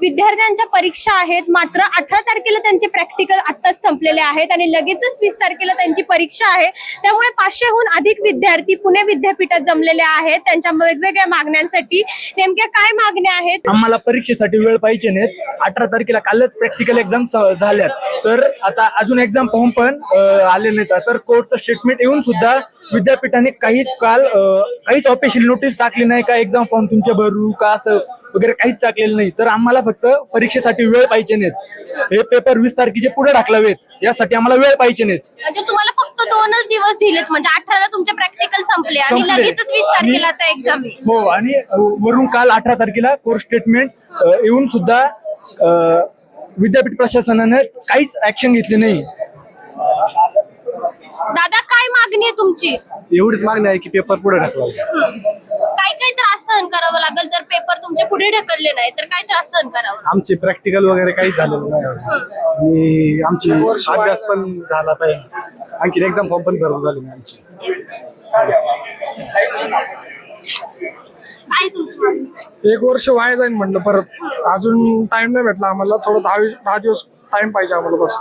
विद्यार्थ्यांच्या परीक्षा आहेत, मात्र 18 तारखेला त्यांचे प्रॅक्टिकल आत्ताच संपलेले आहेत आणि लगेचच 30 तारखेला त्यांची परीक्षा आहे। त्यामुळे 500हून अधिक विद्यार्थी पुणे विद्यापीठात जमलेले आहेत त्यांच्या वेगवेगळ्या मागण्यांसाठी। नेमक्या काय मागण्या आहेत? आम्हाला परीक्षेसाठी वेळ पाहिजे नाहीत। 18 तारखेला कालच प्रॅक्टिकल एक्झाम झाल्यात, तर आता अजून एक्झाम फॉर्म पण आले नाहीत। तर कोर्टचं स्टेटमेंट येऊन सुद्धा विद्यापीठाने काहीच ऑफिशियल नोटीस टाकली नाही का एक्झाम फॉर्म तुमचे भरू का असं वगैरे काहीच टाकलेलं नाही। तर आम्हाला फक्त परीक्षेसाठी वेळ पाहिजे नाहीत। हे पेपर 20 तारखेचे पुढे ढकलावेत, यासाठी आम्हाला वेळ पाहिजे नाहीत। म्हणजे तुम्हाला फक्त 2च दिवस दिलेत, म्हणजे 18ला तुमचे प्रॅक्टिकल संपले आणि लगेचच 20 तारखेला आता एक्झाम आहे। हो, आणि वरून काल 18 तारखेला कोर्ट स्टेटमेंट येऊन सुद्धा विद्यापीठ प्रशासनाने काहीच ऍक्शन घेतली नाही। दादा, काय मागणी आहे तुमची? एवढीच मागणी आहे की पेपर पुढे ढकलावा। काय काय त्रास सहन करावं लागेल जर पेपर तुमचे पुढे ढकलले नाही तर? काय त्रास सहन करावं? आमचे प्रॅक्टिकल वगैरे काहीच झालेलं नाही आणि आमची अभ्यास पण झाला पाहिजे, आणखी एक्झाम फॉर्म पण भरून झाले नाही आमची। काय तुमची मागणी? 1 वर्ष वाया जाईल म्हणलं, परत अजून टाइम नाही भेटला आम्हाला। थोडं 10 दिवस टाइम पाहिजे आम्हाला बस।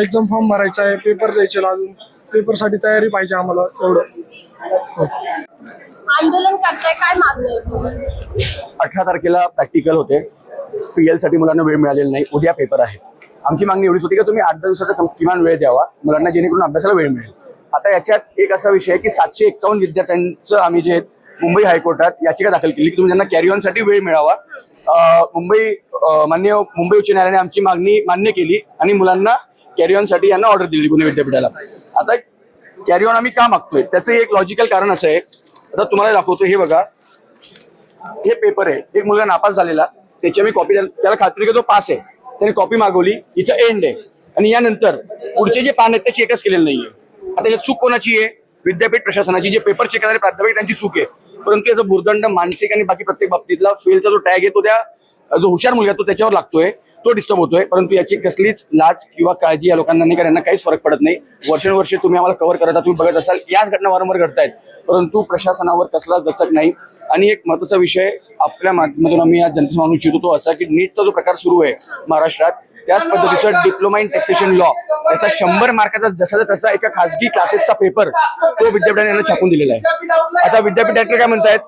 एक्झाम फॉर्म भरायचा आहे, पेपर द्यायचे, अजून पेपरसाठी तयारी पाहिजे आम्हाला तेवढं। आंदोलन करताय, काय मागणी आहे? 18 तारखेला प्रॅक्टिकल होते, PL साठी मुलांना वेळ मिळालेला नाही, उद्या पेपर आहे। आमची मागणी एवढीच होती की तुम्ही 8-10 दिवसाचा किमान वेळ द्यावा मुलांना, जेणेकरून अभ्यासाला वेळ मिळेल। आता याच्यात एक असा विषय आहे की 751 विद्यार्थ्यांचं आम्ही जे मुंबई हायकोर्टात याचिका दाखल केली की तुम्ही त्यांना कॅरी ऑन साठी वेळ मिळावा। माननीय मुंबई उच्च न्यायालयाने आमची मागणी मान्य केली आणि मुलांना कॅरी ऑन साठी यांना ऑर्डर दिली पुणे विद्यापीठाला। आता कॅरी ऑन आम्ही का मागतोय त्याचं एक लॉजिकल कारण असं आहे, आता तुम्हाला दाखवतो। हे बघा, हे पेपर आहे, एक मुलगा नापास झालेला, त्याची आम्ही कॉपी, त्याला खात्री की तो पास आहे, त्याने कॉपी मागवली, इथं एंड आहे आणि यानंतर पुढचे जे पान आहेत ते चेकच केलेलं नाहीये। आता याची चूक कोणाची आहे? विद्यापीठ प्रशासनाची। जे पेपर चेक करणारे प्राध्यापक त्यांची चूक आहे, परंतु याचा भूर्दंड मानसिक आणि बाकी प्रत्येक बाबतीतला फेलचा जो टॅग आहे तो त्या जो हुशार मुलगा तो त्याच्यावर लागतोय, तो डिस्टर्ब होतोय। परंतु याची कसलीच लाज किंवा काळजी या लोकांना नाही, कारण यांना काहीच फरक पडत नाही। वर्षानुवर्षे तुम्ही आम्हाला कव्हर करता, तुम्ही बघत असाल याच घटना वारंवार घडतायत, परंतु प्रशासनावर कसलाच दचक नाही। आणि एक महत्त्वाचा विषय आपल्या माध्यमातून आम्ही आज जनतेला सांगू इच्छितो तो असा की नीटचा जो प्रकार सुरू आहे महाराष्ट्रात, त्याच पद्धतीचं डिप्लोमा इन टॅक्सेशन लॉ याचा 100 मार्काचा जसा तसा एका खासगी क्लासेसचा पेपर तो विद्यापीठाने यांना छापून दिलेला आहे। आता विद्यापीठ डायरेक्टर काय म्हणतायत,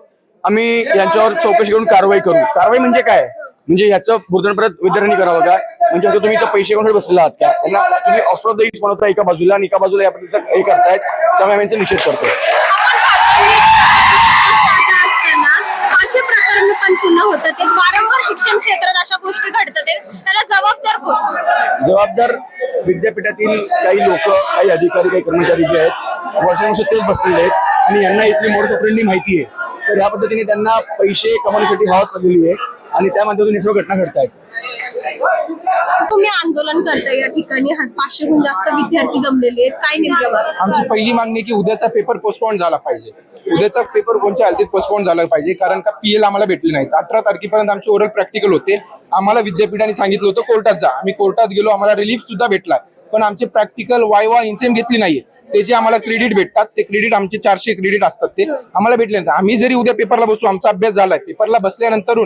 आम्ही यांच्यावर चौकशी करून कारवाई करू। कारवाई म्हणजे काय? म्हणजे याचं भूर्दंड परत विद्यार्थ्यांनी करावं का? म्हणजे आता तुम्ही इथं पैसे कोणाकडे बसलेला आहात का? त्यांना तुम्ही ऑफ द इज बनवता एका बाजूला आणि एका बाजूला या पद्धतीचं हे करतायत, त्यामुळे आम्ही यांचा निषेध करतो। असे प्रकरण पण पुन्हा होतात, ते वारंवार शिक्षण क्षेत्रात अशा गोष्टी घडतात, त्याला जबाबदार कोण? जबाबदार विद्यापीठातील काही लोक, काही अधिकारी, काही कर्मचारी जे आहेत वर्षानुवर्ष तेच बसलेले आहेत आणि यांना इथली मोडस ऑपरेंडी माहिती आहे। तर या पद्धतीने त्यांना पैसे कमवण्यासाठी हवास लागलेली आहे आणि त्या माध्यमातून हे सर्व घटना घडतायत। तुम्ही आंदोलन करताय या ठिकाणी, 500हून जास्त विद्यार्थी जमलेले आहेत, काय नेमकं? आमची पहिली मागणी की उद्याचा पेपर पोस्टपोन झाला पाहिजे। उद्याचा पेपर कोणत्या हालतीत पोस्टपोन झाला पाहिजे, कारण का PL आम्हाला भेटले नाहीत। 18 तारखेपर्यंत आमचे ओरल प्रॅक्टिकल होते, आम्हाला विद्यापीठाने सांगितलं होतं कोर्टात जा, आम्ही कोर्टात गेलो, आम्हाला रिलीफ सुद्धा भेटला, पण आमचे प्रॅक्टिकल वायवा इन्सेम घेतली नाहीये। ते जे आम्हाला क्रेडिट भेटतात ते क्रेडिट आमचे 400 क्रेडिट असतात, ते आम्हाला भेटले नाही। आम्ही जरी उद्या पेपरला बसू, आमचा अभ्यास झालाय, पेपरला बसल्यानंतर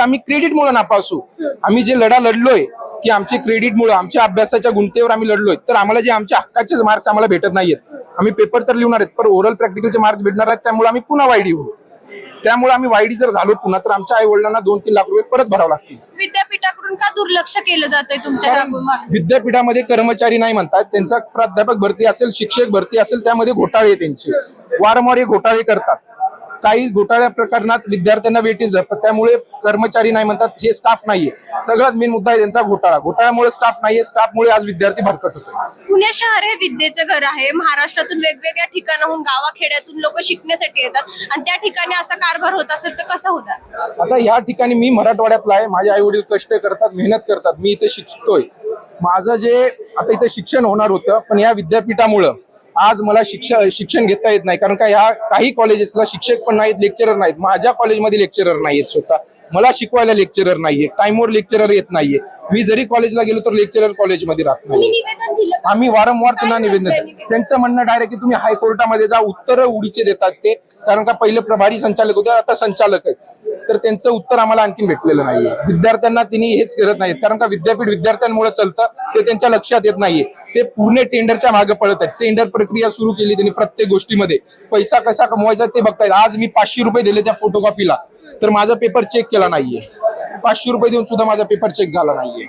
आम्ही क्रेडिट मुळे नापासू, आम्ही जे लढा लढलोय की आमचे क्रेडिट मुळे, आमच्या अभ्यासाच्या गुणतेवर आम्ही लढलोय, तर आम्हाला जे आमच्या हक्काचे मार्क्स आम्हाला भेटत नाहीयेत। आम्ही पेपर तर लिहणार आहेत, पण ओरल प्रॅक्टिकलचे मार्क्स भेटणार आहेत, त्यामुळे आम्ही पुन्हा वायडी होऊ। त्यामुळे आम्ही वायडी जर झालो पुन्हा, तर आमच्या आई वडिलांना 2-3 लाख रुपये परत भरावे लागतील। विद्यापीठाकडून का दुर्लक्ष केलं जातंय तुमच्या? विद्यापीठामध्ये कर्मचारी नाही म्हणतात, त्यांचा प्राध्यापक भरती असेल, शिक्षक भरती असेल, त्यामध्ये घोटाळे त्यांचे वारंवार हे घोटाळे करतात। काही घोटाळ्या प्रकरणात विद्यार्थ्यांना वेटीस धरतात, त्यामुळे कर्मचारी नाही म्हणतात, हे स्टाफ नाहीये। सगळ्यात मेन मुद्दा आहे त्यांचा घोटाळा, घोटाळ्यामुळे स्टाफ नाहीये, स्टाफमुळे आज विद्यार्थी भरकट होतो। पुणे शहर हे विद्येचं घर आहे, महाराष्ट्रातून वेगवेगळ्या ठिकाणाहून, गावाखेड्यातून लोक शिकण्यासाठी येतात आणि त्या ठिकाणी असा कारभार होत असेल तर कसं होणार? आता या ठिकाणी मी मराठवाड्यातला आहे, माझे आई वडील कष्ट करतात, मेहनत करतात, मी इथे शिकतोय। माझं जे आता इथे शिक्षण होणार होतं, पण या विद्यापीठामुळं आज मला शिक्षण घेता येत नाही, कारण का ह्या काही कॉलेजेसला शिक्षक पण नाहीत, लेक्चरर नाहीत। माझ्या कॉलेजमध्ये लेक्चरर नाहीत स्वतः, मला शिकवायला लेक्चरर नाहीये, टाइमवर लेक्चरर येत नाहीये. मी जरी कॉलेजला गेलो तर लेक्चरर कॉलेजमध्ये राहत तुम्ही नाही. निवेदन दिलं का? आम्ही वारंवार काय त्यांना निवेदन म्हणताय देतो. निवेदन? त्यांचं म्हणणं डायरेक्ट की तुम्ही हायकोर्टामध्ये जा, उत्तर उडीचे देतात ते, कारण का पहिले प्रभारी संचालक होते, आता संचालक आहेत. तर त्यांचं उत्तर आम्हाला आणखी भेटलेलं नाहीये. विद्यार्थ्यांना तिने हेच करत नाहीत, कारण का विद्यापीठ विद्यार्थ्यांमुळे चालतं, ते त्यांच्या लक्षात येत नाहीये. ते पूर्ण टेंडरच्या मागे पळत आहेत. टेंडर प्रक्रिया सुरू केली त्यांनी प्रत्येक गोष्टीमध्ये. पैसा कसा कमवायचा ते बघतायत. आज मी 500 रुपये दिले त्या फोटोकॉपीला, तर माझा पेपर चेक केला नाहीये. 500 रुपये देऊन सुद्धा माझा पेपर चेक झाला नाहीये.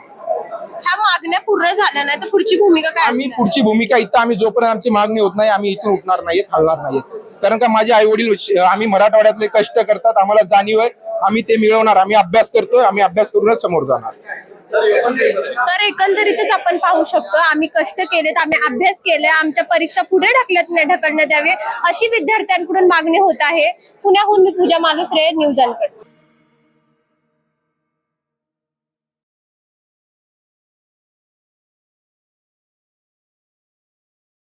ह्या मागण्या पूर्ण झाल्या नाही तर पुढची भूमिका काय आम्ही असणार? पुढची भूमिका इथं आम्ही जोपर्यंत आमची मागणी होत नाही आम्ही इथून उठणार नाहीत, हलणार नाहीत. कारण का माझे आई वडील आम्ही मराठवाड्यातले कष्ट करतात, आम्हाला जाणीव आहे, आम्ही ते मिळवणार. आम्ही अभ्यास करतोय, आम्ही अभ्यास करूनच समोर जाणार. तर एकंदरीतच आपण पाहू शकतो आम्ही कष्ट केलेत, आम्ही अभ्यास केले, आमच्या परीक्षा पुढे ढकलण्यात यावे अशी विद्यार्थ्यांकडून मागणी होत आहे. पुण्याहून मी पूजा मालुसरे, न्यूज अनकट.